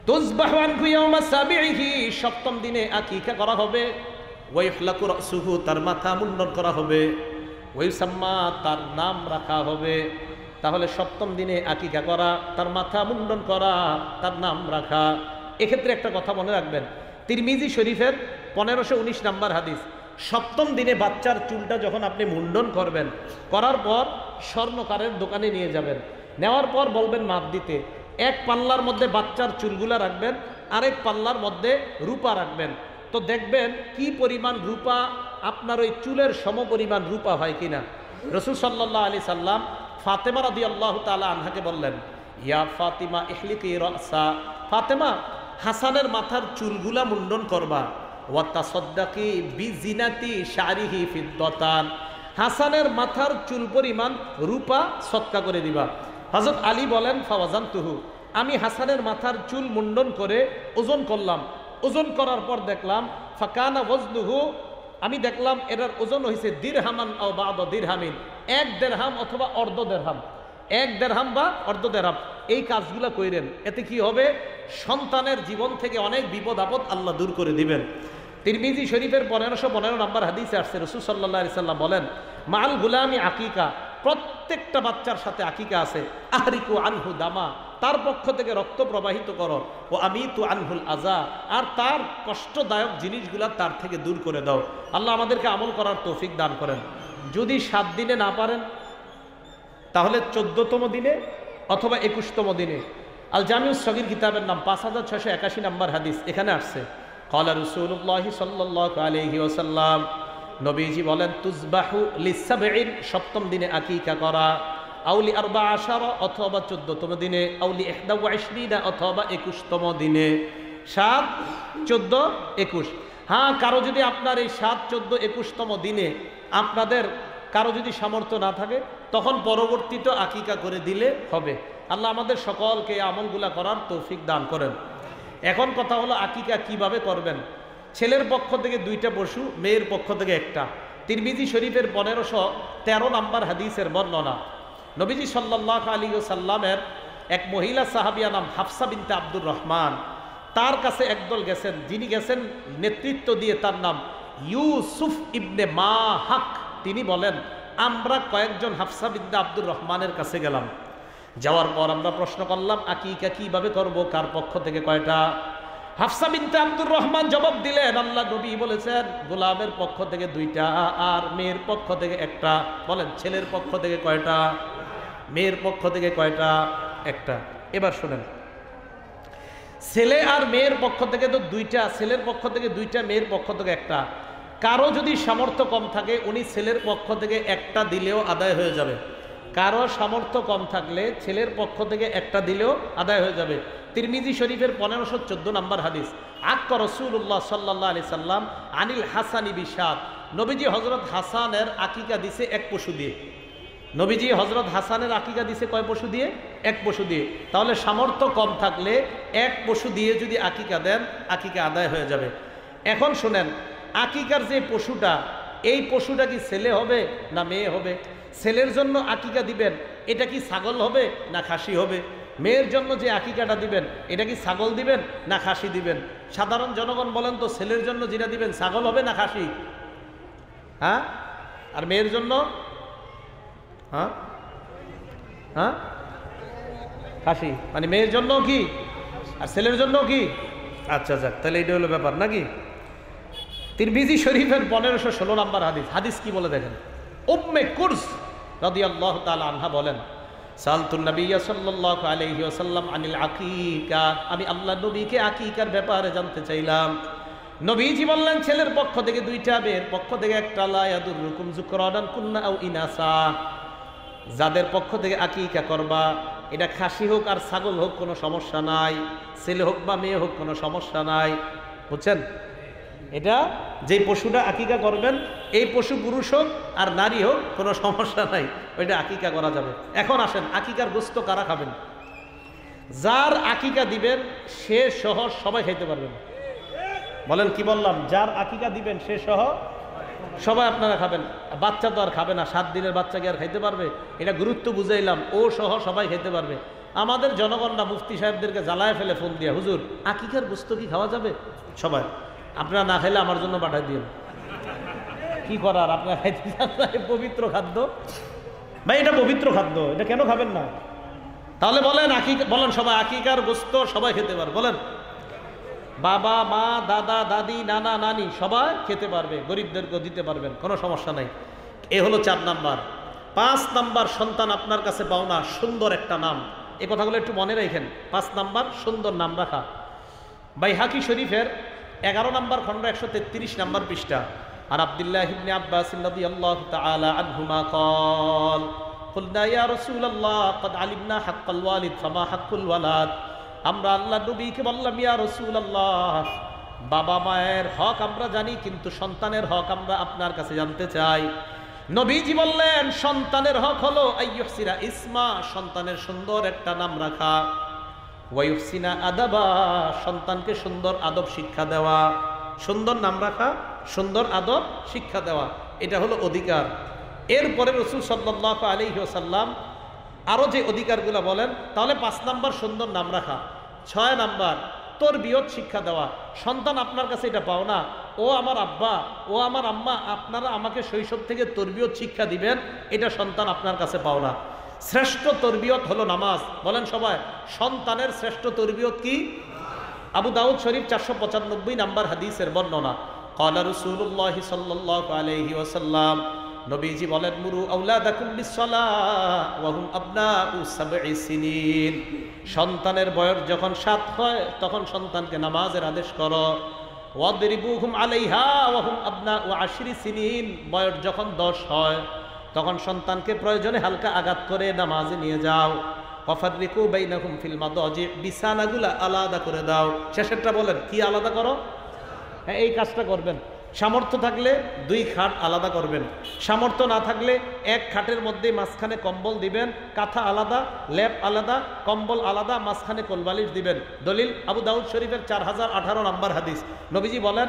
তুযবাহু আনহু ইয়াওমা সাবিহি, সপ্তম দিনে আকিকা করা হবে। ওয়া ইহলাকু রাসুহু, তার মাথা মুন্ডন করা হবে। ওয়া ইউসাম্মা, তার নাম রাখা হবে। তাহলে সপ্তম দিনে আকিকা করা, তার মাথা মুন্ডন করা, তার নাম রাখা। এক্ষেত্রে একটা কথা মনে রাখবেন, তিরমিজি শরীফের 1519 নম্বর হাদিস, সপ্তম দিনে বাচ্চার চুলটা যখন আপনি মুন্ডন করবেন, করার পর স্বর্ণকারের দোকানে নিয়ে যাবেন। নেওয়ার পর বলবেন মাপ দিতে। এক পাল্লার মধ্যে বাচ্চার চুলগুলা রাখবেন, আরেক পাল্লার মধ্যে রূপা রাখবেন। তো দেখবেন কি পরিমাণ রূপা, আপনার ওই চুলের সমপরিমাণ রূপা হয় কিনা। রাসূল সাল্লাল্লাহু আলাইহি সাল্লাম ফাতেমা রাদিয়াল্লাহু তাআলা আনহাকে বললেন, ইয়া ফাতিমা ইহলিকি রাসা, ফাতেমা হাসানের মাথার চুলগুলা মুন্ডন করবা। ওয়া তাসাদ্দাকি বিজিনাতি শারিহি ফিদ্দাতান, হাসানের মাথার চুল পরিমাণ রূপা সদকা করে দিবা। হযরত আলী বলেন, ফাওয়াজানতুহু, আমি হাসানের মাথার চুল মুন্ডন করে ওজন করলাম। ওজন করার পর দেখলাম, ফাকানা ওয়াজনুহু, আমি দেখলাম এটার ওজন হয়েছে দিরহামান আও বা'দা দিরহামিন, 1 দিরহাম অথবা অর্ধ দিরহাম, 1 দিরহাম বা অর্ধ দিরহাম। এই কাজগুলা কইরেন, এতে কি হবে? সন্তানের জীবন থেকে অনেক বিপদ আপদ আল্লাহ দূর করে দিবেন। তিরমিজি শরীফের 1515 নম্বর হাদিসে আসছে, রাসূল সাল্লাল্লাহু আলাইহি সাল্লাম বলেন, মাল গুলামি আকিকা, প্রত্যেকটা বাচ্চার সাথে আকিকা আছে। আহরিকু আনহু দামা, তার পক্ষ থেকে রক্ত প্রবাহিত করো। ও আমিতু আনহুল আজা, আর তার কষ্টদায়ক জিনিসগুলা তার থেকে দূর করে দাও। আল্লাহ আমাদেরকে আমল করার তৌফিক দান করেন। যদি 7 দিনে না পারেন, তাহলে 14তম দিনে অথবা 21তম দিনে। আল জামিউস সগীর কিতাবের নাম 5681 নম্বর হাদিস, এখানে আসছে, ক্বালা রাসূলুল্লাহ সাল্লাল্লাহু আলাইহি ওয়াসাল্লাম, নবীজি বলেন, তুযবাহু লিসাবঈন, সপ্তম দিনে আকিকা করা। আউলি 14 অথবা 14তম দিনে, আউলি 21 অথবা 21তম দিনে। 7, 14, 21। হ্যাঁ, কারো যদি আপনার এই 7, 14, 21তম দিনে আপনাদের কারো যদি সামর্থ্য না থাকে, তখন পরবর্তীতে আকিকা করে দিলে হবে। আল্লাহ আমাদের সকলকে এই আমলগুলা করার তৌফিক দান করেন। এখন কথা হলো আকিকা কিভাবে করবেন। ছেলের পক্ষ থেকে 2টা পশু, মেয়ের পক্ষ থেকে 1টা। তিরমিজি শরীফের 1513 নম্বর হাদিসের বর্ণনা, নবীজি সাল্লাল্লাহু আলাইহি ওয়াসাল্লামের এক মহিলা সাহাবিয়া নাম হাফসা বিনতে আব্দুর রহমান, তার কাছে একদল গেছেন, যিনি গেছেন নেতৃত্ব দিয়ে, তার নাম ইউসুফ ইবনে মাহাক। তিনি বলেন, আমরা কয়েকজন হাফসা বিনতে আব্দুর রহমানের কাছে গেলাম। যাওয়ার পর আমরা প্রশ্ন করলাম, আকিকা কিভাবে করব, কার পক্ষ থেকে কয়টা? হাফসা বিনতে আব্দুর রহমান জবাব দিলেন, আল্লাহ নবী বলেছেন গোলামের পক্ষ থেকে 2টা আর মেয়ের পক্ষ থেকে 1টা। বলেন, ছেলের পক্ষ থেকে কয়টা? মেয়ের পক্ষ থেকে কয়টা? 1টা। এবার শুনেন, ছেলে আর মেয়ের পক্ষ থেকে তো 2টা, ছেলের পক্ষ থেকে 2টা, মেয়ের পক্ষ থেকে 1টা। কারো যদি সামর্থ্য কম থাকে, উনি ছেলের পক্ষ থেকে 1টা দিলেও আদায় হয়ে যাবে। কারো সামর্থ্য কম থাকলে ছেলের পক্ষ থেকে 1টা দিলেও আদায় হয়ে যাবে। তিরমিজি শরীফের 1514 নম্বর হাদিস, আক্কা রাসূলুল্লাহ সাল্লাল্লাহু আলাইহি সাল্লাম আনিল হাসানি বিশাত, নবীজি হযরত হাসানের আকিকা দিছে 1 পশু দিয়ে। নবীজি হযরত হাসানের আকিকা দিছে কয় পশু দিয়ে? 1 পশু দিয়ে। তাহলে সামর্থ্য কম থাকলে 1 পশু দিয়ে যদি আকিকা দেন, আকিকা আদায় হয়ে যাবে। এখন শুনেন, আকিকার যে পশুটা, এই পশুটা কি ছেলে হবে না মেয়ে হবে? ছেলের জন্য আকিকা দিবেন, এটা কি ছাগল হবে না খাসি হবে? মেয়ের জন্য যে আকিকাটা দিবেন, এটা কি ছাগল দিবেন না খাসি দিবেন? সাধারণ জনগণ বলেন তো, ছেলের জন্য যেটা দিবেন ছাগল হবে না খাসি? হ্যাঁ, আর মেয়ের জন্য? হ্যাঁ হ্যাঁ, খাসি। মানে মেয়ের জন্য কি আর ছেলের জন্য কি? আচ্ছা যাক, তাহলে এটা হলো ব্যাপার নাকি? তিরমিজি শরীফের 1516 নম্বর হাদিস, হাদিস কি বলে দেখেন, উম্মে কুরস রাদিয়াল্লাহু তাআলা আনহা বলেন, সালতুন নবিয়্য সাল্লাল্লাহু আলাইহি ওয়াসাল্লাম আনিল আকিকা, আমি আল্লাহ নবীকে আকিকার ব্যাপারে জানতে চাইলাম। নবীজি বললেন, ছেলের পক্ষ থেকে 2টা, মেয়ের পক্ষ থেকে 1টা। লা ইয়াদুররুকুম যুকরানান কুন্না আও ইনাসা, যাদের পক্ষ থেকে আকিকা করবা, এটা খাসি হোক আর ছাগল হোক কোনো সমস্যা নাই, ছেলে হোক বা মেয়ে হোক কোনো সমস্যা নাই। বুঝছেন? এটা যেই পশুটা আকিকা করবেন, এই পশু পুরুষ হোক আর নারী হোক কোনো সমস্যা নাই, ওইটা আকিকা করা যাবে। এখন আসেন, আকিকার গোশত কারা খাবেন? যার আকিকা দিবেন সে সহ সবাই খাইতে পারবেন। বলেন, কি বললাম? যার আকিকা দিবেন সে সহ সবাই আপনারা খাবেন, বাচ্চা তো আর খাবে না, 7 দিনের বাচ্চা কি আর খাইতে পারবে? এটা গুরুত্ব বুঝাইলাম, ও সহ সবাই খেতে পারবে। আমাদের জনগণরা মুফতি সাহেবদেরকে জ্বালায় ফেলে ফোন দিয়ে, হুজুর আকিকার গোস্ত কি খাওয়া যাবে? সবাই আপনারা না খাইলে আমার জন্য পাঠাই দিন। কি করার, আপনারা খাইতে চান না, পবিত্র খাদ্য ভাই, এটা পবিত্র খাদ্য, এটা কেন খাবেন না? তাহলে বলেন বলেন সবাই আকিকার গোস্ত সবাই খেতে পারবে, বলেন। বাবা মা দাদা দাদি নানা নানি সবাই খেতে পারবে, গরিবদেরকেও দিতে পারবেন, কোনো সমস্যা নাই। এ হলো 4 নাম্বার। 5 নাম্বার, সন্তান আপনার কাছে পাওনা, সুন্দর একটা নাম। এই কথাগুলো একটু মনে রাখেন। 5 নাম্বার, সুন্দর নাম রাখা। বাইহাকি শরীফের 11 নাম্বার খণ্ড 133 নাম্বার পৃষ্ঠা। আর আব্দুল্লাহ ইবনে আব্বাস রাদিয়াল্লাহু তাআলা আনহুমা قال قلنا يا رسول الله قد علمنا حق الوالد فما حق الولد। আমরা আল্লাহ নবীকে বললাম, ইয়া রাসূলুল্লাহ, বাবা মায়ের হক আমরা জানি, কিন্তু সন্তানের হক আমরা আপনার কাছে জানতে চাই। নবীজি বললেন, সন্তানের হক হলো আইয়ুহসিনা ইসমা, সন্তানের সুন্দর একটা নাম রাখা, ওয়াইহসিনা আদাবা, সন্তানকে সুন্দর আদব শিক্ষা দেওয়া। সুন্দর নাম রাখা, সুন্দর আদব শিক্ষা দেওয়া, এটা হলো অধিকার। এরপরে রাসূল সাল্লাল্লাহু আলাইহি ওয়াসাল্লাম আরো যে অধিকারগুলো বলেন, তাহলে 5 নাম্বার সুন্দর নাম রাখা। 6 নাম্বার তরবিয়ত শিক্ষা দেওয়া। সন্তান আপনার কাছে এটা পাও না, ও আমার আব্বা, ও আমার আম্মা, আপনারা আমাকে শৈশব থেকে তরবিয়ত শিক্ষা দিবেন, এটা সন্তান আপনার কাছে পাও না। শ্রেষ্ঠ তরবিয়ত হলো নামাজ, বলেন সবাই। সন্তানের শ্রেষ্ঠ তরবিয়ত কি? আবু দাউদ শরীফ 495 নাম্বার হাদিসের বর্ণনা। ক্বালা রাসূলুল্লাহ সাল্লাল্লাহু আলাইহি ওয়াসাল্লাম, নবীজি বলেন, মুরু আওলাদাকুম বিসসালাহ ওয়া হুম আবনাউ 7 সিনিন। সন্তানের বয়স যখন 7 হয় তখন সন্তানকে নামাজের আদেশ করো। ওয়াদরিবুহুম আলাইহা ওয়া হুম আবনাউ 10 সিনিন। বয়স যখন 10 হয় তখন সন্তানকে প্রয়োজনে হালকা আঘাত করে নামাজে নিয়ে যাও। ওয়াফাররিকু বাইনাহুম ফিল মাদাজি, বিছানাগুলা আলাদা করে দাও। শেষেরটা বলেন কি আলাদা করো? হ্যাঁ, এই কাজটা করবেন। সামর্থ্য থাকলে 2 খাট আলাদা করবেন, সামর্থ্য না থাকলে 1 খাটের মধ্যে মাঝখানে কম্বল দিবেন, কাঁথা আলাদা, লেপ আলাদা, কম্বল আলাদা, মাঝখানে কোলবালিশ দিবেন। দলিল আবু দাউদ শরীফের 4018 নম্বর হাদিস। নবীজি বলেন,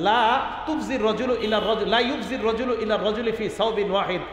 লা তুফজির রাজুলু ইলা রাজুল, লা ইউফজির রাজুলু ইলা রাজুলি ফি সাওবিন ওয়াহিদ।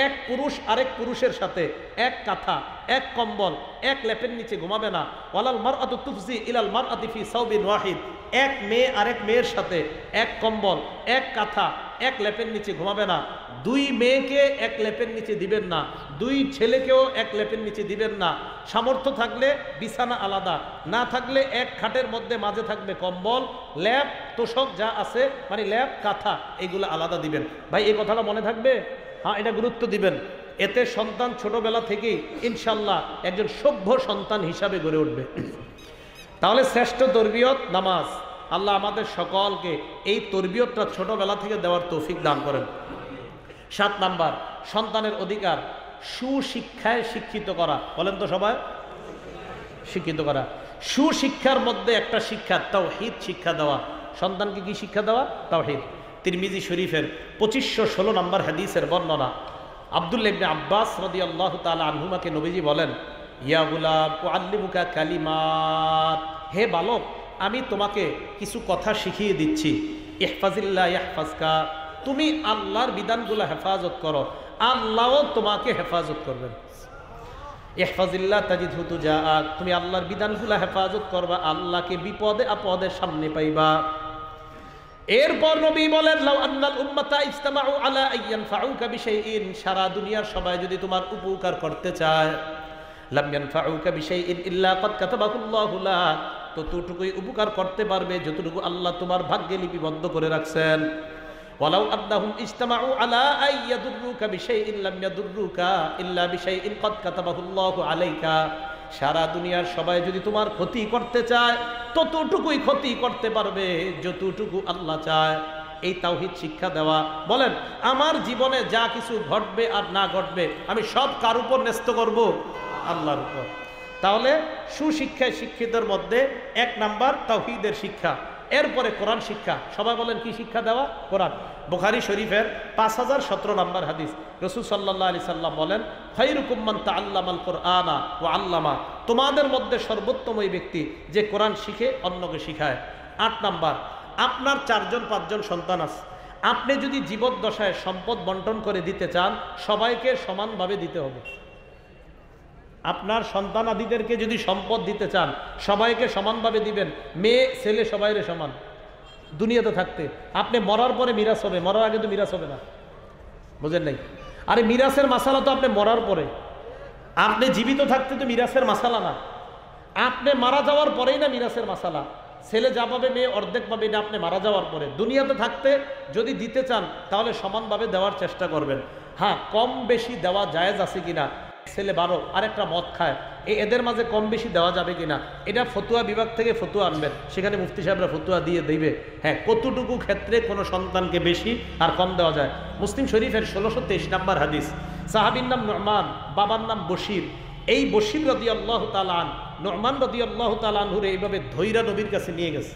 এক পুরুষ আরেক পুরুষের সাথে 1 কাঁথা, 1 কম্বল, 1 লেপের নিচে ঘুমাবে না। ওয়ালাল মারআতু তুফজি ইলাল মারআতি ফি সাওবিন ওয়াহিদ। 1 মেয়ে আরেক মেয়ের সাথে 1 কম্বল, 1 কাঁথা, 1 লেপের নিচে ঘুমাবে না। 2 মেয়েকে 1 লেপের নিচে দিবেন না, 2 ছেলেকেও 1 লেপের নিচে দিবেন না। সামর্থ্য থাকলে বিছানা আলাদা, না থাকলে 1 খাটের মধ্যে মাঝে থাকবে কম্বল, লেপ, তোষক যা আছে, মানে লেপ, কাঁথা, এগুলো আলাদা দিবেন। ভাই এই কথাটা মনে থাকবে? হ্যাঁ, এটা গুরুত্ব দিবেন। এতে সন্তান ছোটবেলা থেকেই ইনশাল্লাহ একজন সভ্য সন্তান হিসাবে গড়ে উঠবে। তাহলে শ্রেষ্ঠ তরবিয়ত নামাজ। আল্লাহ আমাদের সকলকে এই তরবিয়তটা ছোটবেলা থেকে দেওয়ার তৌফিক দান করেন। 7 নাম্বার, সন্তানের অধিকার সুশিক্ষায় শিক্ষিত করা। বলেন তো সবাই, শিক্ষিত করা। সুশিক্ষার মধ্যে একটা শিক্ষা তাওহীদ শিক্ষা দেওয়া। সন্তানকে কি শিক্ষা দেওয়া? তাওহীদ। তিরমিজি শরীফের 2516 নম্বর হাদিসের বর্ণনা। আব্দুল্লাহ ইবনে আব্বাস রাদিয়াল্লাহু তাআলা আনহুমাকে নবীজি বলেন, ইয়া গুলাম উআল্লিমুকা কালিমাত, হে বালক, আমি তোমাকে কিছু কথা শিখিয়ে দিচ্ছি। ইহফাজিল্লাহ ইয়াহফাজকা, তুমি আল্লাহর বিধানগুলো হেফাজত করো, আল্লাহও তোমাকে হেফাজত করবেন। ইহফাজিল্লাহ তাজিদহু তুজাআক, তুমি আল্লাহর বিধানগুলো হেফাজত করবা, আল্লাহকে বিপদে আপদে সামনে পাইবা। এরপর নবী বলেন, লাউ আন্নাল উম্মাতা ইজতামাউ আলা আইয়ানফাউকা বিশাইইন, সারা দুনিয়ার সবাই যদি তোমার উপকার করতে চায়, লাম ইয়ানফাউকা বিশাইইন ইল্লা ক্বাদ কাতাবাহুল্লাহু লাক, ততটুকুই উপকার করতে পারবে যতটুকু আল্লাহ তোমার ভাগ্যে লিপিবদ্ধ করে রাখছেন। ওয়ালাউ আন্নাহুম ইজতামাউ আলা আইয়াদুররুকা বিশাইইন লাম ইয়াদুররুকা ইল্লা বিশাইইন ক্বাদ কাতাবাহুল্লাহু আলাইকা, সারা দুনিয়ার সবাই যদি তোমার ক্ষতি করতে চায় ততটুকুই ক্ষতি করতে পারবে যতটুকু আল্লাহ চায়। এই তাওহীদ শিক্ষা দেওয়া। বলেন, আমার জীবনে যা কিছু ঘটবে আর না ঘটবে আমি সব কার উপর ন্যস্ত করব? আল্লাহর উপর। তাহলে সুশিক্ষায় শিক্ষিতের মধ্যে 1 নাম্বার তাওহীদের শিক্ষা। এরপরে কোরআন শিক্ষা। সবাই বলেন কি শিক্ষা দেওয়া? কোরআন। বুখারী শরীফের 5017 নম্বর হাদিস। রাসূল সাল্লাল্লাহু আলাইহি সাল্লাম বলেন, খায়রুকুম মান তাআল্লামাল কুরআনা ওয়া আল্লামা, তোমাদের মধ্যে সর্বোত্তম ওই ব্যক্তি যে কোরআন শিখে অন্যকে শিখায়। 8 নাম্বার, আপনার 4জন 5জন সন্তান আছে, আপনি যদি জীবদ্দশায় সম্পদ বন্টন করে দিতে চান, সবাইকে সমানভাবে দিতে হবে। আপনার সন্তানাদিদেরকে যদি সম্পদ দিতে চান, সবাইকে সমানভাবে দিবেন। মেয়ে ছেলে সবাইরে সমান দুনিয়াতে থাকতে। আপনি মরার পরে মিরাস হবে, মরার আগে তো মিরাস হবে না, বুঝেন নাই? আরে মিরাসের মাসালা তো আপনি মরার পরে, আপনি জীবিত থাকতে তো মিরাসের মাসালা না, আপনি মারা যাওয়ার পরেই না মিরাসের মাসালা। ছেলে যা পাবে মেয়ে অর্ধেক পাবে, এটা আপনি মারা যাওয়ার পরে। দুনিয়াতে থাকতে যদি দিতে চান তাহলে সমানভাবে দেওয়ার চেষ্টা করবেন। হ্যাঁ, কম বেশি দেওয়া জায়েজ আছে কিনা, ছেলে 12 আরেকটা মদ খায়, এদের মাঝে কম বেশি দেওয়া যাবে কিনা, এটা ফতুয়া বিভাগ থেকে ফতুয়া আনবেন, সেখানে মুফতি সাহেবরা ফতুয়া দিয়ে দিবে। হ্যাঁ, কতটুকু ক্ষেত্রে কোনো সন্তানকে বেশি আর কম দেওয়া যায়। মুসলিম শরীফের 1623 নম্বর হাদিস। সাহাবীর নাম নু'মান, বাবার নাম বশির। এই বশির রাদিয়াল্লাহু তাআলা আন নু'মান রাদিয়াল্লাহু তাআলা আনহুর এইভাবে ধৈরা নবীর কাছে নিয়ে গেছে।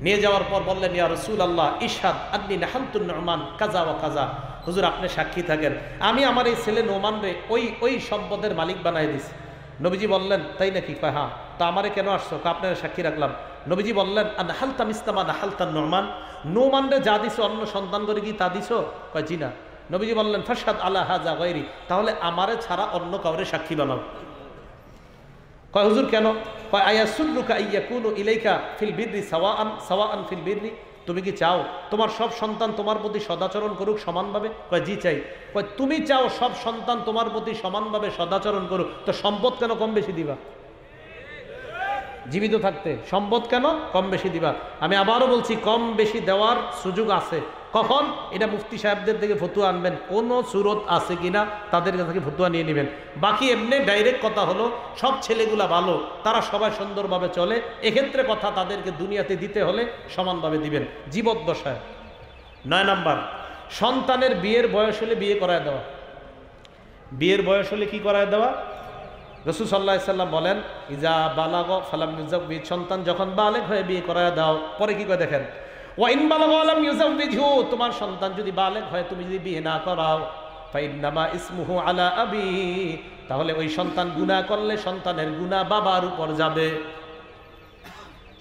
নিয়ে যাওয়ার পর বললেন, ইয়া রাসূলুল্লাহ ইশহাদ আন্নী নাহালতু নু'মান কাজা ওয়া কাজা। হুজুর, আপনি সাক্ষী থাকেন, আমি আমার এই ছেলে নোমানরে ওই সম্পদের মালিক বানাই দিছি। নবীজি বললেন, তাই নাকি? কয় হ্যাঁ। তা আমারে কেন আসছো? আপনার সাক্ষী রাখলাম। নবীজি বললেন, নাহালতা মিসলামা নাহালতা নোমান, নোমানরে যা দিছো অন্য সন্তান করে কি তা দিছো? কয় জি না। নবীজি বললেন, ফাশহাদ আলা হাযা গায়রি, তাহলে আমারে ছাড়া অন্য কাউরে সাক্ষী বানাও। কয় হুজুর কেন? কয় আয়াসুল্লুকা ইয়াকুনু ইলাইকা ফিল বিররি সাওয়াআন ফিল বিররি, তুমি কি চাও তোমার সব সন্তান তোমার প্রতি সদাচরণ করুক সমানভাবে? কয় জি চাই। কয় তুমি চাও সব সন্তান তোমার প্রতি সমানভাবে সদাচরণ করুক, তো সম্পদ কেন কম বেশি দিবা? জীবিত থাকতে সম্পদ কেন কম বেশি দিবা? আমি আবারও বলছি, কম বেশি দেওয়ার সুযোগ আছে। কখন? এটা মুফতি সাহেবদের থেকে ফতুয়া আনবেন, কোনো সুরত আছে কিনা তাদের কাছ থেকে ফতুয়া নিয়ে নেবেন। বাকি এমনি ডাইরেক্ট কথা হলো, সব ছেলেগুলা ভালো, তারা সবাই সুন্দরভাবে চলে, এক্ষেত্রে কথা তাদেরকে দুনিয়াতে দিতে হলে সমানভাবে দিবেন জীবদ্দশায়। 9 নাম্বার, সন্তানের বিয়ের বয়স হলে বিয়ে করায় দেওয়া। বিয়ের বয়স হলে কি করায় দেওয়া? রাসূল সাল্লাল্লাহু আলাইহি সাল্লাম বলেন, ইজা বালাগ ফালাম ইউযাওবিজ, সন্তান যখন বালেগ হয়ে বিয়ে করায় দাও। পরে কি করে দেখেন, ওয়া ইন বালাগ লাম ইউযাওবিজহু, তোমার সন্তান যদি বালেগ হয় তুমি যদি বিয়ে না করাও, ফাইন্নামা ইসমুহু আলা আবি, তাহলে ওই সন্তান গুনাহ করলে সন্তানের গুনাহ বাবার উপর যাবে।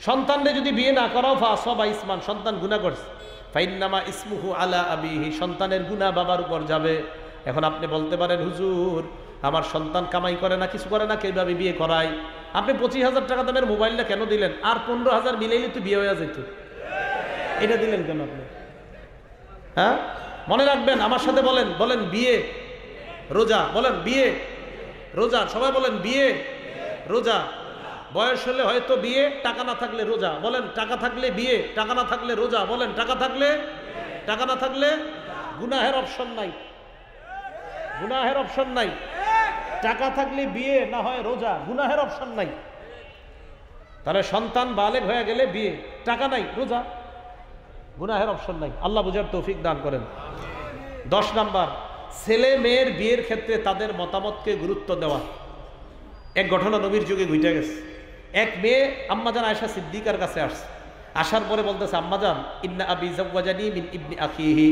সন্তানরে যদি বিয়ে না করাও, ফাসাবা ইসমান, সন্তান গুনাহ করছে, ফাইন্নামা ইসমুহু আলা আবিহি, সন্তানের গুনাহ বাবার উপর যাবে। এখন আপনি বলতে পারেন, হুজুর আমার সন্তান কামাই করে না, কিছু করে না, কিভাবে বিয়ে করাই? আপনি 25,000 টাকা দামের মোবাইলটা কেন দিলেন? আর 15,000 মিলাইলে তো বিয়ে হয়ে যেত, এটা দিলেন কেন আপনি? হ্যাঁ, মনে রাখবেন, আমার সাথে বলেন, বলেন বিয়ে রোজা, বলেন বিয়ে রোজা, সবাই বলেন বিয়ে রোজা। বয়স হলে হয়তো বিয়ে, টাকা না থাকলে রোজা। বলেন টাকা থাকলে বিয়ে, টাকা না থাকলে রোজা। বলেন টাকা থাকলে, টাকা না থাকলে গুনাহের অপশন নাই, গুনাহের অপশন নাই। টাকা থাকলে বিয়ে, না হয় রোজা, গুনাহের অপশন নাই। তাহলে সন্তান বালেগ হয়ে গেলে বিয়ে, টাকা নাই রোজা, গুনাহের অপশন নাই। আল্লাহ বুঝার তৌফিক দান করেন। 10 নাম্বার, ছেলে মেয়ের বিয়ের ক্ষেত্রে তাদের মতামতকে গুরুত্ব দেওয়া। এক ঘটনা নবীর যুগে ঘটে গেছে। এক মেয়ে আম্মাজান আয়েশা সিদ্দিকার কাছে আসছে, আসার পরে বলতেছে, আম্মাজান ইন্না আবি যাওয়াজানি মিন ইবনি আখিহি,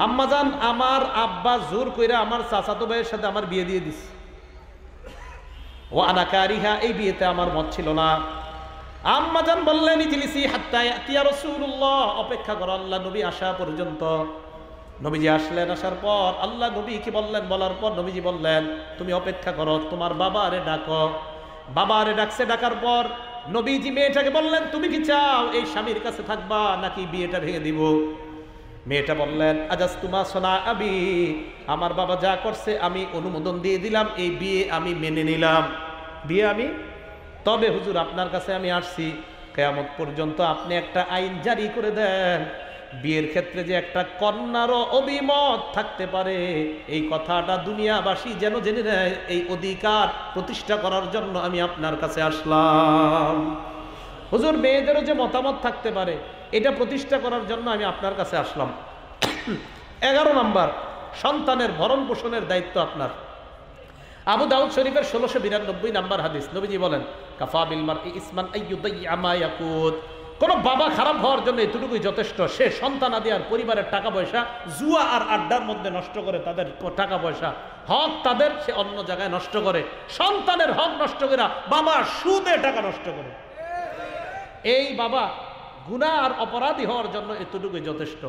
আম্মাজান আমার আব্বা জোর কইরা আমার চাচাতো ভাইয়ের সাথে আমার বিয়ে দিয়ে দিছে। ওয়া আনা কারিহা, এই বিয়েতে আমার মত ছিল না। আম্মাজান বললেন, ইজলিসি হাত্তা ইয়াতিয়া রাসূলুল্লাহ, অপেক্ষা করো আল্লাহ নবী আসা পর্যন্ত। নবীজি আসলেন, আসার পর আল্লাহ নবী কি বললেন, বলার পর নবীজি বললেন, তুমি অপেক্ষা করো, তোমার বাবারে ডাকো। বাবারে ডাকছে, ডাকার পর নবীজি মেয়েটাকে বললেন, তুমি কি চাও এই স্বামীর কাছে থাকবা নাকি বিয়েটা ভেঙে দিব? মেয়েটা বললেন, আজাস্তুমা সোনা আবি, আমার বাবা যা করছে আমি অনুমোদন দিয়ে দিলাম, এই বিয়ে আমি মেনে নিলাম, বিয়ে আমি। তবে হুজুর আপনার কাছে আমি আসছি, কিয়ামত পর্যন্ত আপনি একটা আইন জারি করে দেন, বিয়ের ক্ষেত্রে যে একটা কন্যারও অভিমত থাকতে পারে, এই কথাটা দুনিয়াবাসী যেন জেনে নেয়, এই অধিকার প্রতিষ্ঠা করার জন্য আমি আপনার কাছে আসলাম। হুজুর মেয়েদেরও যে মতামত থাকতে পারে, এটা প্রতিষ্ঠা করার জন্য আমি আপনার কাছে আসলাম। 11 নাম্বার, সন্তানের ভরণ পোষণের দায়িত্ব আপনার। আবু দাউদ শরীফের 1692 নাম্বার হাদিস, নবীজি বলেন, কাফা বিল মারই ইসমান আইয়ুদাইয়া মা ইয়াকুত, কোন বাবা খারাপ হওয়ার জন্য এতটুকুই যথেষ্ট, সে সন্তান আদি আর পরিবারের টাকা পয়সা জুয়া আর আড্ডার মধ্যে নষ্ট করে, তাদের টাকা পয়সা হক তাদের সে অন্য জায়গায় নষ্ট করে। সন্তানের হক নষ্ট করে বাবা সুদে টাকা নষ্ট করে, এই বাবা গুনাহ আর অপরাধী হওয়ার জন্য এতটুকুই যথেষ্ট।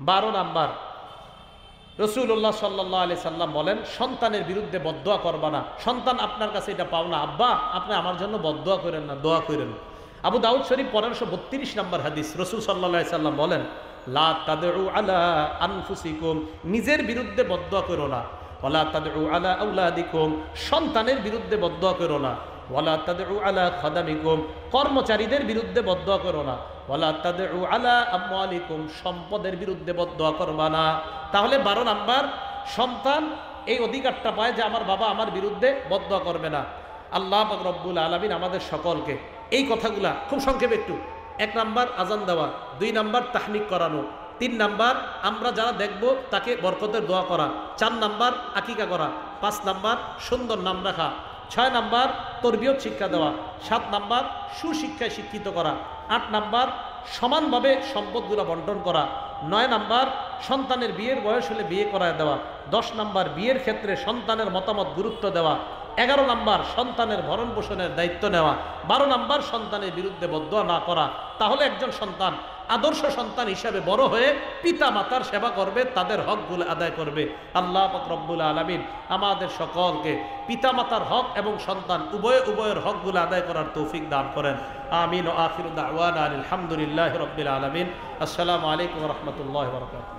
12 নাম্বার, রাসূলুল্লাহ সাল্লাল্লাহু আলাইহি সাল্লাম বলেন সন্তানের বিরুদ্ধে বদদোয়া করবা না। সন্তান আপনার কাছে এটা পাও না, আব্বা আপনি আমার জন্য বদদোয়া করেন না, দোয়া করেন। আবু দাউদ শরীফ 1532 নম্বর হাদিস, রাসূল সাল্লাল্লাহু আলাইহি সাল্লাম বলেন লা তাদউ আলা আনফুসিকুম, নিজের বিরুদ্ধে বদদোয়া করো না। ওয়ালা তাদউ আলা আওলাদিকুম, সন্তানের বিরুদ্ধে বদদোয়া করো না। ওয়ালা তাদউ আলা খাদামিকুম, কর্মচারীদের বিরুদ্ধে বদদোয়া করো না। ওয়ালা তাদউ আলা আমওয়ালিকুম, সম্পদের বিরুদ্ধে বদদোয়া করবা না। তাহলে 12 নাম্বার, সন্তান এই অধিকারটা পায় যে আমার বাবা আমার বিরুদ্ধে বদদোয়া করবে না। আল্লাহ পাক রব্বুল আলামিন আমাদের সকলকে এই কথাগুলা খুব সংক্ষেপে একটু, 1 নাম্বার আজান দেওয়া, 2 নাম্বার তাহনিক করানো, 3 নাম্বার আমরা যারা দেখব তাকে বরকতের দোয়া করা, 4 নাম্বার আকিকা করা, 5 নাম্বার সুন্দর নাম রাখা, 6 নাম্বার তরবিয়ত শিক্ষা দেওয়া, 7 নাম্বার সুশিক্ষায় শিক্ষিত করা, 8 নাম্বার সমানভাবে সম্পদগুলো বন্টন করা, 9 নাম্বার সন্তানের বিয়ের বয়স হলে বিয়ে করায় দেওয়া, 10 নাম্বার বিয়ের ক্ষেত্রে সন্তানের মতামত গুরুত্ব দেওয়া, 11 নাম্বার সন্তানের ভরণ পোষণের দায়িত্ব নেওয়া, 12 নাম্বার সন্তানের বিরুদ্ধে বদদোয়া না করা। তাহলে একজন সন্তান আদর্শ সন্তান হিসাবে বড় হয়ে পিতা মাতার সেবা করবে, তাদের হকগুলো আদায় করবে। আল্লাহ পাক রব্বুল আলামিন আমাদের সকলকে পিতা মাতার হক এবং সন্তান উভয়ের হকগুলো আদায় করার তৌফিক দান করেন। আমিন। ও আখিরু দাওয়ানা আলহামদুলিল্লাহি রাব্বিল আলামিন। আসসালামু আলাইকুম ওয়া রাহমাতুল্লাহি ওয়া বারাকাতুহু।